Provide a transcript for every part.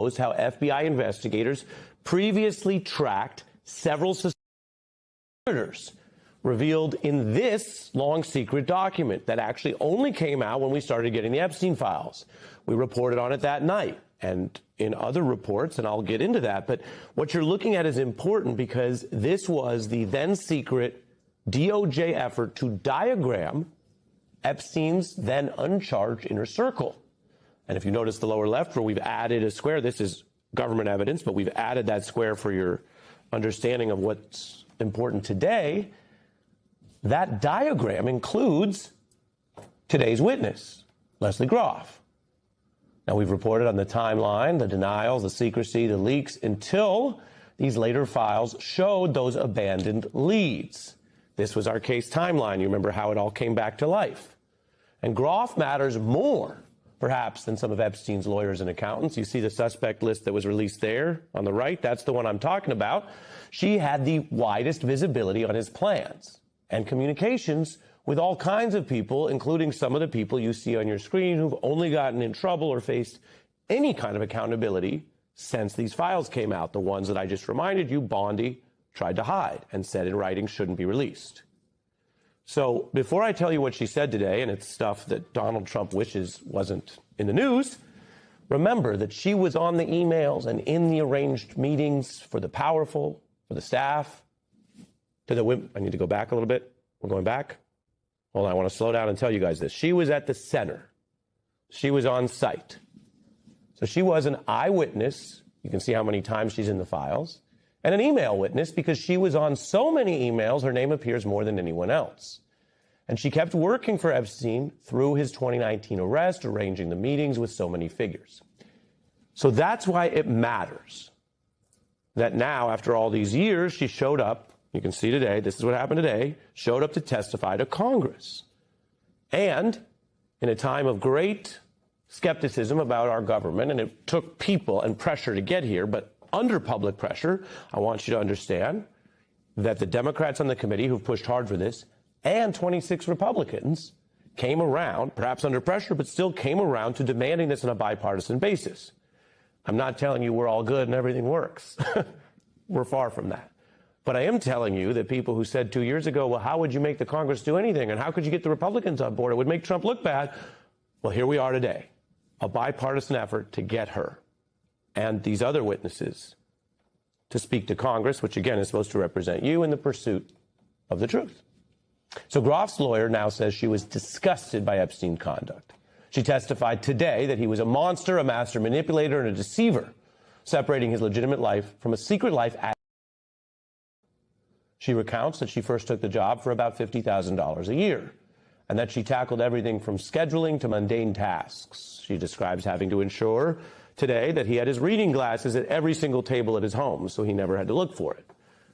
shows how FBI investigators previously tracked several senators, revealed in this long secret document that actually only came out when we started getting the Epstein files. We reported on it that night and in other reports, and I'll get into that. But what you're looking at is important because this was the then secret DOJ effort to diagram Epstein's then uncharged inner circle. And if you notice the lower left where we've added a square, this is government evidence, but we've added that square for your understanding of what's important today. That diagram includes today's witness, Lesley Groff. Now, we've reported on the timeline, the denials, the secrecy, the leaks, until these later files showed those abandoned leads. This was our case timeline. You remember how it all came back to life. And Groff matters more, perhaps, than some of Epstein's lawyers and accountants. You see the suspect list that was released there on the right? That's the one I'm talking about. She had the widest visibility on his plans and communications with all kinds of people, including some of the people you see on your screen who've only gotten in trouble or faced any kind of accountability since these files came out. The ones that I just reminded you, Bondi tried to hide and said in writing shouldn't be released. So before I tell you what she said today, and it's stuff that Donald Trump wishes wasn't in the news, remember that she was on the emails and in the arranged meetings for the powerful, for the staff, to the women. I need to go back a little bit. We're going back. Hold on, I want to slow down and tell you guys this. She was at the center. She was on site. So she was an eyewitness. You can see how many times she's in the files. And an email witness because she was on so many emails, her name appears more than anyone else. And she kept working for Epstein through his 2019 arrest, arranging the meetings with so many figures. So that's why it matters that now, after all these years, she showed up. You can see today, this is what happened today, showed up to testify to Congress. And in a time of great skepticism about our government, and it took people and pressure to get here, but under public pressure, I want you to understand that the Democrats on the committee who've pushed hard for this and 26 Republicans came around, perhaps under pressure, but still came around to demanding this on a bipartisan basis. I'm not telling you we're all good and everything works. We're far from that. But I am telling you that people who said 2 years ago, well, how would you make the Congress do anything? And how could you get the Republicans on board? It would make Trump look bad. Well, here we are today, a bipartisan effort to get her and these other witnesses to speak to Congress, which, again, is supposed to represent you in the pursuit of the truth. So Groff's lawyer now says she was disgusted by Epstein's conduct. She testified today that he was a monster, a master manipulator, and a deceiver, separating his legitimate life from a secret life. She recounts that she first took the job for about $50,000 a year, and that she tackled everything from scheduling to mundane tasks. She describes having to ensure today that he had his reading glasses at every single table at his home, so he never had to look for it.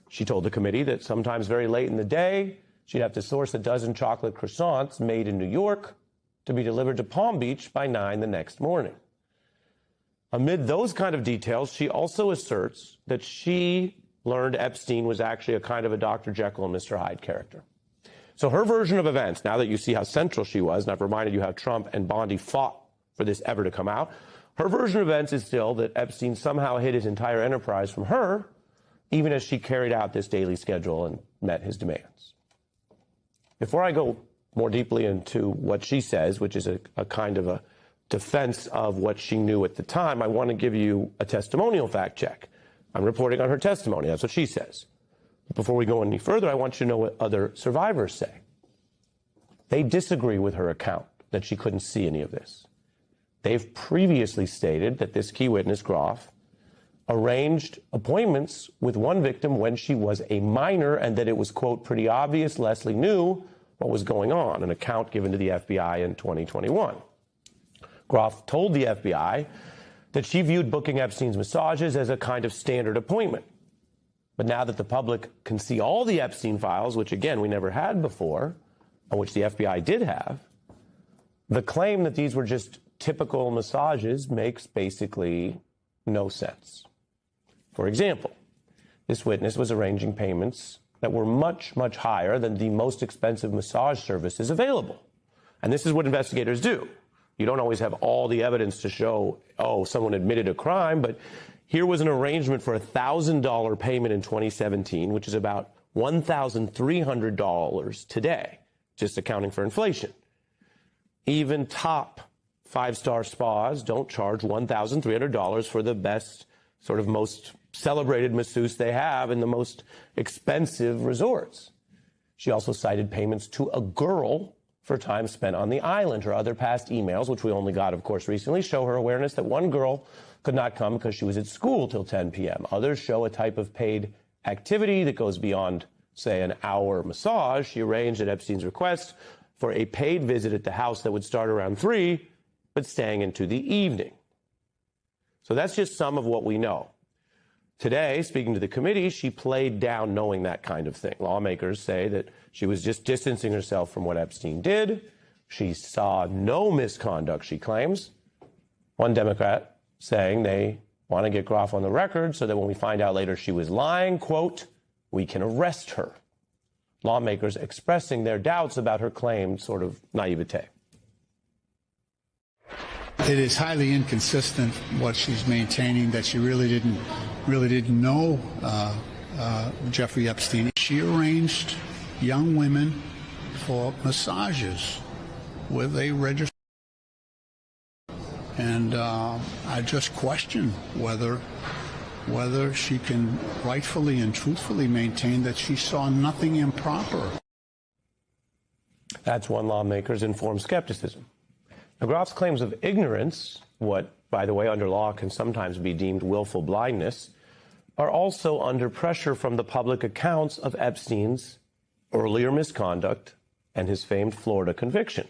She told the committee that sometimes very late in the day, she'd have to source a dozen chocolate croissants made in New York to be delivered to Palm Beach by 9 the next morning. Amid those kind of details, she also asserts that she learned Epstein was actually a kind of a Dr. Jekyll and Mr. Hyde character. So her version of events, now that you see how central she was, and I've reminded you how Trump and Bondi fought for this ever to come out, her version of events is still that Epstein somehow hid his entire enterprise from her, even as she carried out this daily schedule and met his demands. Before I go more deeply into what she says, which is a kind of a defense of what she knew at the time, I want to give you a testimonial fact check. I'm reporting on her testimony. That's what she says. Before we go any further, I want you to know what other survivors say. They disagree with her account that she couldn't see any of this. They've previously stated that this key witness, Groff, arranged appointments with one victim when she was a minor and that it was, quote, pretty obvious Lesley knew what was going on, an account given to the FBI in 2021. Groff told the FBI that she viewed booking Epstein's massages as a kind of standard appointment. But now that the public can see all the Epstein files, which, again, we never had before, and which the FBI did have, the claim that these were just typical massages makes basically no sense. For example, this witness was arranging payments that were much, much higher than the most expensive massage services available. And this is what investigators do. You don't always have all the evidence to show, oh, someone admitted a crime, but here was an arrangement for a $1,000 payment in 2017, which is about $1,300 today, just accounting for inflation. Even top five-star spas don't charge $1,300 for the best, sort of most celebrated masseuse they have in the most expensive resorts. She also cited payments to a girl for time spent on the island. Her other past emails, which we only got, of course, recently, show her awareness that one girl could not come because she was at school till 10 p.m. Others show a type of paid activity that goes beyond, say, an hour massage. She arranged at Epstein's request for a paid visit at the house that would start around 3, but staying into the evening. So that's just some of what we know. Today, speaking to the committee, she played down knowing that kind of thing. Lawmakers say that she was just distancing herself from what Epstein did. She saw no misconduct, she claims. One Democrat saying they want to get Groff on the record so that when we find out later she was lying, quote, we can arrest her. Lawmakers expressing their doubts about her claimed sort of naivete. It is highly inconsistent what she's maintaining, that she really didn't know Jeffrey Epstein. She arranged young women for massages with a registered, and I just question whether she can rightfully and truthfully maintain that she saw nothing improper. That's one lawmaker's informed skepticism. Now, Groff's claims of ignorance, what, by the way, under law can sometimes be deemed willful blindness, are also under pressure from the public accounts of Epstein's earlier misconduct and his famed Florida conviction.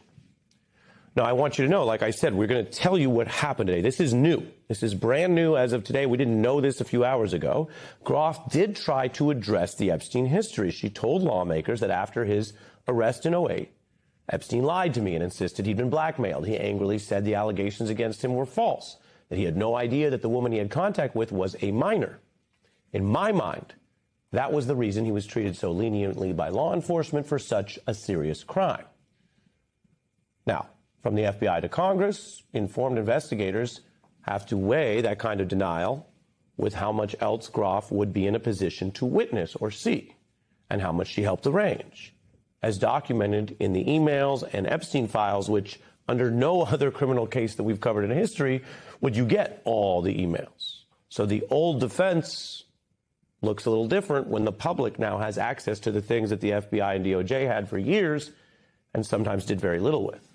Now, I want you to know, like I said, we're going to tell you what happened today. This is new. This is brand new as of today. We didn't know this a few hours ago. Groff did try to address the Epstein history. She told lawmakers that after his arrest in 2008, Epstein lied to me and insisted he'd been blackmailed. He angrily said the allegations against him were false, that he had no idea that the woman he had contact with was a minor. In my mind, that was the reason he was treated so leniently by law enforcement for such a serious crime. Now, from the FBI to Congress, informed investigators have to weigh that kind of denial with how much else Groff would be in a position to witness or see, and how much she helped arrange, as documented in the emails and Epstein files, which under no other criminal case that we've covered in history would you get all the emails. So the old defense looks a little different when the public now has access to the things that the FBI and DOJ had for years and sometimes did very little with.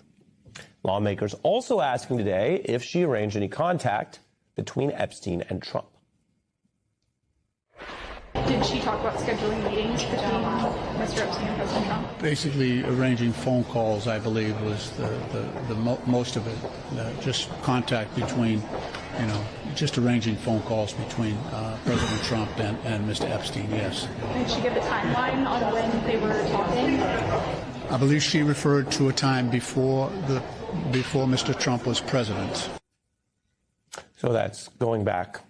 Lawmakers also asking today if she arranged any contact between Epstein and Trump. Did she talk about scheduling meetings between Mr. Epstein and President Trump? Basically, arranging phone calls, I believe, was the most of it. Just contact between, just arranging phone calls between President Trump and Mr. Epstein, yes. Did she give a timeline on when they were talking? I believe she referred to a time before Mr. Trump was president. So that's going back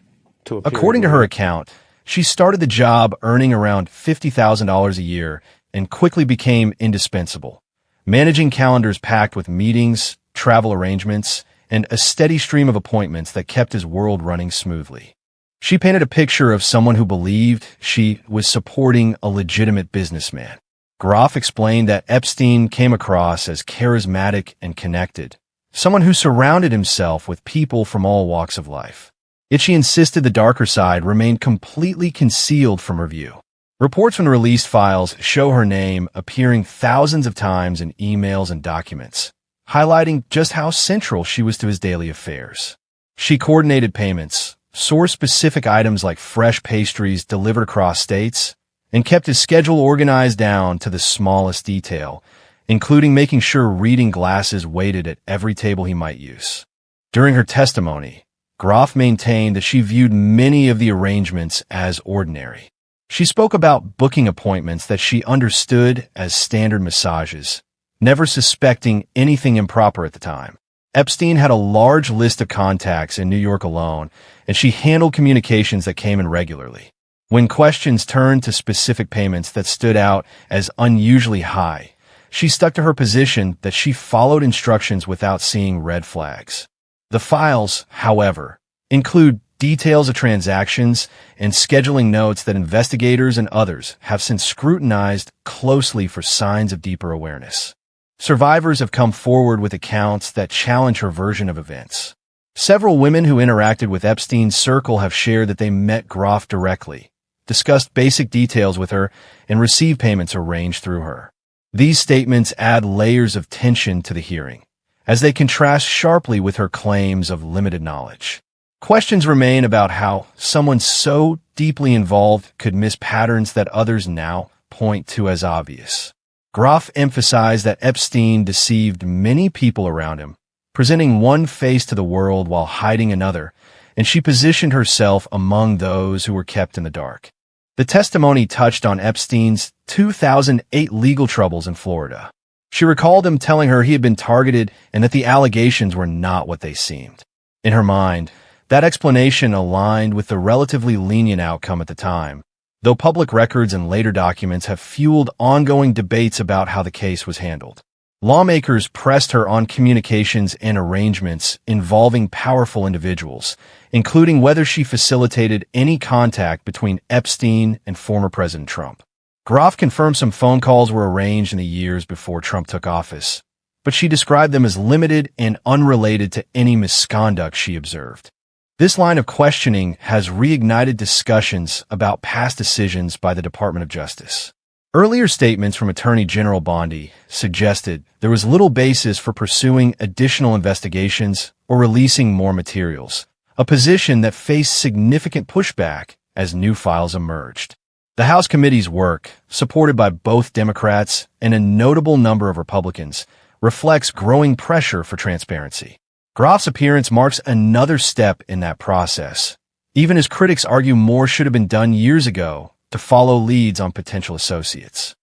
to a period. According to her account, she started the job earning around $50,000 a year and quickly became indispensable, managing calendars packed with meetings, travel arrangements, and a steady stream of appointments that kept his world running smoothly. She painted a picture of someone who believed she was supporting a legitimate businessman. Groff explained that Epstein came across as charismatic and connected, someone who surrounded himself with people from all walks of life. Yet she insisted the darker side remained completely concealed from her view. Reports from the released files show her name appearing thousands of times in emails and documents, highlighting just how central she was to his daily affairs. She coordinated payments, sourced specific items like fresh pastries delivered across states, and kept his schedule organized down to the smallest detail, including making sure reading glasses waited at every table he might use. During her testimony, Groff maintained that she viewed many of the arrangements as ordinary. She spoke about booking appointments that she understood as standard massages, never suspecting anything improper at the time. Epstein had a large list of contacts in New York alone, and she handled communications that came in regularly. When questions turned to specific payments that stood out as unusually high, she stuck to her position that she followed instructions without seeing red flags. The files, however, include details of transactions and scheduling notes that investigators and others have since scrutinized closely for signs of deeper awareness. Survivors have come forward with accounts that challenge her version of events. Several women who interacted with Epstein's circle have shared that they met Groff directly, discussed basic details with her, and received payments arranged through her. These statements add layers of tension to the hearing, as they contrast sharply with her claims of limited knowledge. Questions remain about how someone so deeply involved could miss patterns that others now point to as obvious. Groff emphasized that Epstein deceived many people around him, presenting one face to the world while hiding another, and she positioned herself among those who were kept in the dark. The testimony touched on Epstein's 2008 legal troubles in Florida. She recalled him telling her he had been targeted and that the allegations were not what they seemed. In her mind, that explanation aligned with the relatively lenient outcome at the time, though public records and later documents have fueled ongoing debates about how the case was handled. Lawmakers pressed her on communications and arrangements involving powerful individuals, including whether she facilitated any contact between Epstein and former President Trump. Groff confirmed some phone calls were arranged in the years before Trump took office, but she described them as limited and unrelated to any misconduct she observed. This line of questioning has reignited discussions about past decisions by the Department of Justice. Earlier statements from Attorney General Bondi suggested there was little basis for pursuing additional investigations or releasing more materials, a position that faced significant pushback as new files emerged. The House committee's work, supported by both Democrats and a notable number of Republicans, reflects growing pressure for transparency. Groff's appearance marks another step in that process, even as critics argue more should have been done years ago to follow leads on potential associates.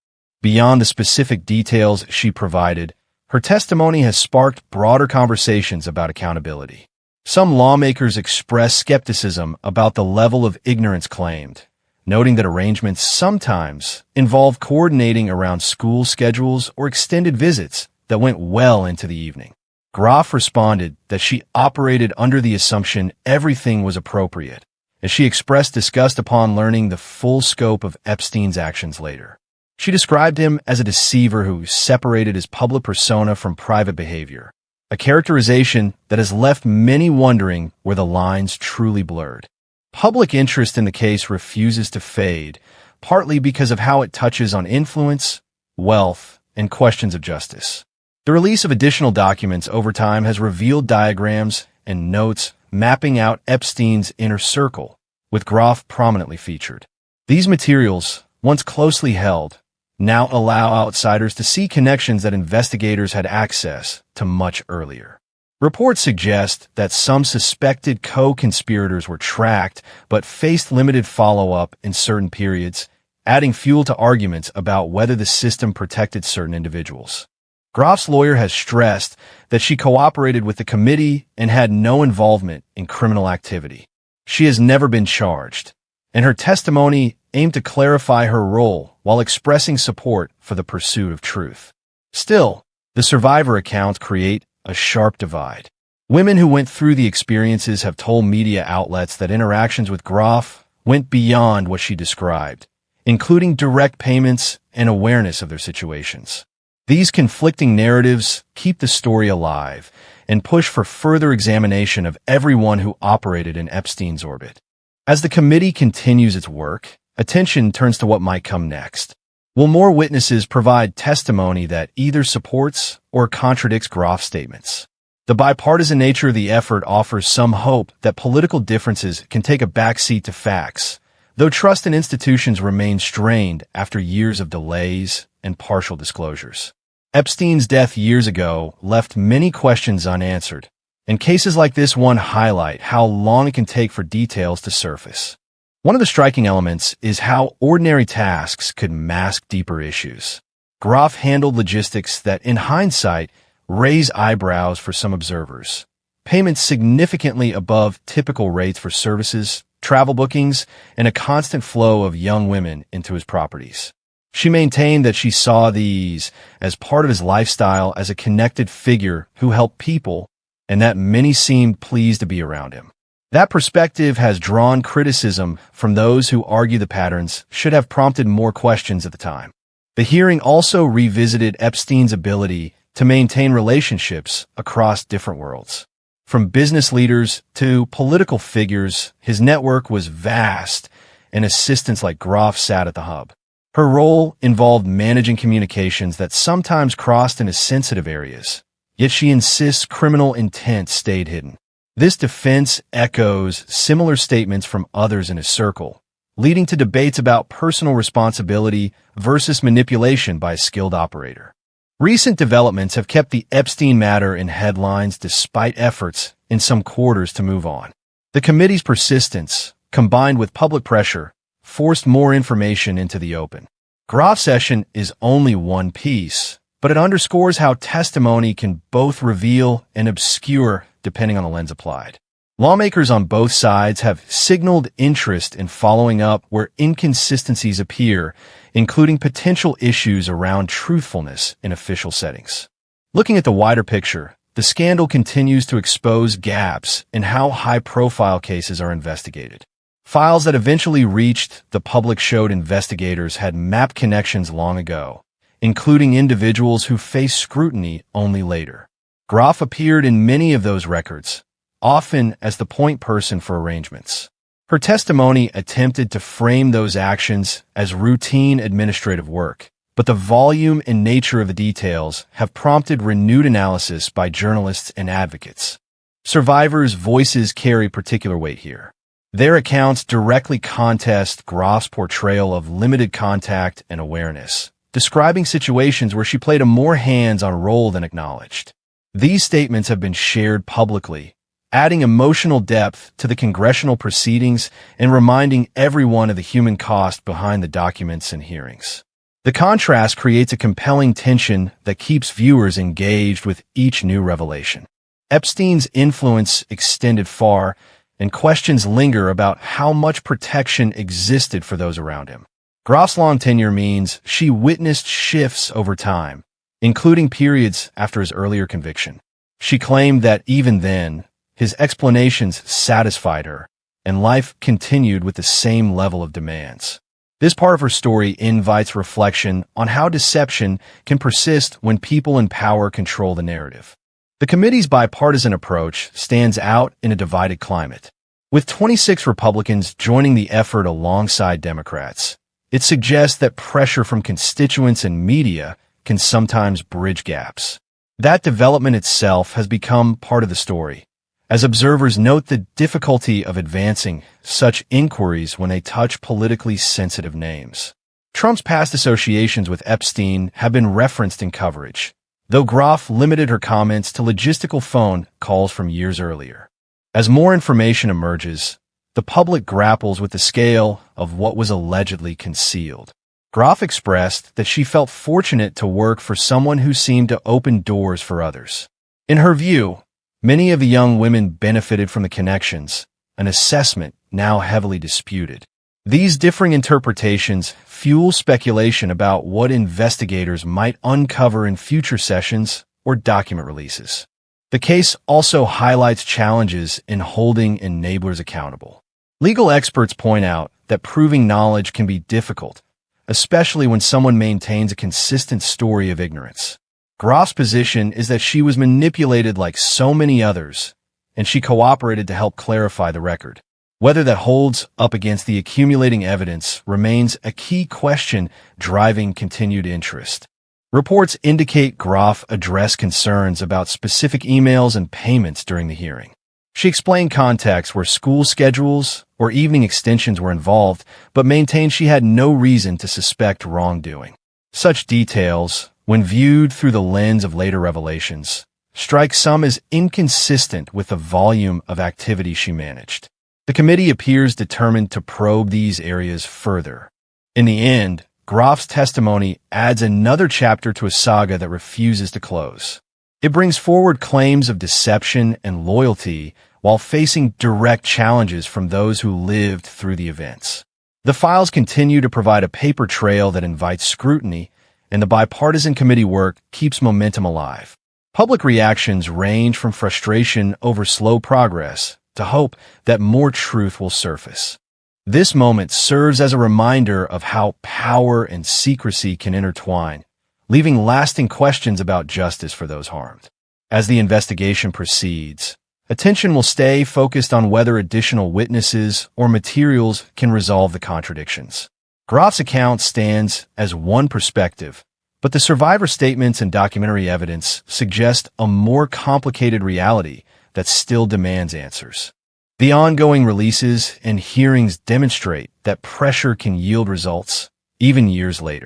Beyond the specific details she provided, her testimony has sparked broader conversations about accountability. Some lawmakers express skepticism about the level of ignorance claimed, noting that arrangements sometimes involve coordinating around school schedules or extended visits that went well into the evening. Groff responded that she operated under the assumption everything was appropriate, as she expressed disgust upon learning the full scope of Epstein's actions later. She described him as a deceiver who separated his public persona from private behavior, a characterization that has left many wondering where the lines truly blurred. Public interest in the case refuses to fade, partly because of how it touches on influence, wealth, and questions of justice. The release of additional documents over time has revealed diagrams and notes mapping out Epstein's inner circle, with Groff prominently featured. These materials, once closely held, now allow outsiders to see connections that investigators had access to much earlier. Reports suggest that some suspected co-conspirators were tracked but faced limited follow-up in certain periods, adding fuel to arguments about whether the system protected certain individuals. Groff's lawyer has stressed that she cooperated with the committee and had no involvement in criminal activity. She has never been charged, and her testimony aimed to clarify her role while expressing support for the pursuit of truth. Still, the survivor accounts create a sharp divide. Women who went through the experiences have told media outlets that interactions with Groff went beyond what she described, including direct payments and awareness of their situations. These conflicting narratives keep the story alive and push for further examination of everyone who operated in Epstein's orbit. As the committee continues its work, attention turns to what might come next. Will more witnesses provide testimony that either supports or contradicts Groff's statements? The bipartisan nature of the effort offers some hope that political differences can take a backseat to facts, though trust in institutions remains strained after years of delays and partial disclosures. Epstein's death years ago left many questions unanswered, and cases like this one highlight how long it can take for details to surface. One of the striking elements is how ordinary tasks could mask deeper issues. Groff handled logistics that, in hindsight, raise eyebrows for some observers. Payments significantly above typical rates for services, travel bookings, and a constant flow of young women into his properties. She maintained that she saw these as part of his lifestyle as a connected figure who helped people, and that many seemed pleased to be around him. That perspective has drawn criticism from those who argue the patterns should have prompted more questions at the time. The hearing also revisited Epstein's ability to maintain relationships across different worlds. From business leaders to political figures, his network was vast, and assistants like Groff sat at the hub. Her role involved managing communications that sometimes crossed into sensitive areas, yet she insists criminal intent stayed hidden. This defense echoes similar statements from others in his circle, leading to debates about personal responsibility versus manipulation by a skilled operator. Recent developments have kept the Epstein matter in headlines despite efforts in some quarters to move on. The committee's persistence, combined with public pressure, forced more information into the open. Groff's session is only one piece, but it underscores how testimony can both reveal and obscure depending on the lens applied. Lawmakers on both sides have signaled interest in following up where inconsistencies appear, including potential issues around truthfulness in official settings. Looking at the wider picture, the scandal continues to expose gaps in how high-profile cases are investigated. Files that eventually reached the public showed investigators had mapped connections long ago, including individuals who faced scrutiny only later. Groff appeared in many of those records, often as the point person for arrangements. Her testimony attempted to frame those actions as routine administrative work, but the volume and nature of the details have prompted renewed analysis by journalists and advocates. Survivors' voices carry particular weight here. Their accounts directly contest Groff's portrayal of limited contact and awareness, describing situations where she played a more hands-on role than acknowledged. These statements have been shared publicly, adding emotional depth to the congressional proceedings and reminding everyone of the human cost behind the documents and hearings. The contrast creates a compelling tension that keeps viewers engaged with each new revelation. Epstein's influence extended far, and questions linger about how much protection existed for those around him. Groff's long tenure means she witnessed shifts over time, including periods after his earlier conviction. She claimed that even then, his explanations satisfied her, and life continued with the same level of demands. This part of her story invites reflection on how deception can persist when people in power control the narrative. The committee's bipartisan approach stands out in a divided climate. With 26 Republicans joining the effort alongside Democrats, it suggests that pressure from constituents and media can sometimes bridge gaps. That development itself has become part of the story, as observers note the difficulty of advancing such inquiries when they touch politically sensitive names. Trump's past associations with Epstein have been referenced in coverage, though Groff limited her comments to logistical phone calls from years earlier. As more information emerges, the public grapples with the scale of what was allegedly concealed. Groff expressed that she felt fortunate to work for someone who seemed to open doors for others. In her view, many of the young women benefited from the connections, an assessment now heavily disputed. These differing interpretations fuel speculation about what investigators might uncover in future sessions or document releases. The case also highlights challenges in holding enablers accountable. Legal experts point out that proving knowledge can be difficult, especially when someone maintains a consistent story of ignorance. Groff's position is that she was manipulated like so many others, and she cooperated to help clarify the record. Whether that holds up against the accumulating evidence remains a key question driving continued interest. Reports indicate Groff addressed concerns about specific emails and payments during the hearing. She explained contexts where school schedules or evening extensions were involved, but maintained she had no reason to suspect wrongdoing. Such details, when viewed through the lens of later revelations, strike some as inconsistent with the volume of activity she managed. The committee appears determined to probe these areas further. In the end, Groff's testimony adds another chapter to a saga that refuses to close. It brings forward claims of deception and loyalty while facing direct challenges from those who lived through the events. The files continue to provide a paper trail that invites scrutiny, and the bipartisan committee work keeps momentum alive. Public reactions range from frustration over slow progress to hope that more truth will surface. This moment serves as a reminder of how power and secrecy can intertwine, leaving lasting questions about justice for those harmed. As the investigation proceeds, attention will stay focused on whether additional witnesses or materials can resolve the contradictions. Groff's account stands as one perspective, but the survivor statements and documentary evidence suggest a more complicated reality that still demands answers. The ongoing releases and hearings demonstrate that pressure can yield results, even years later.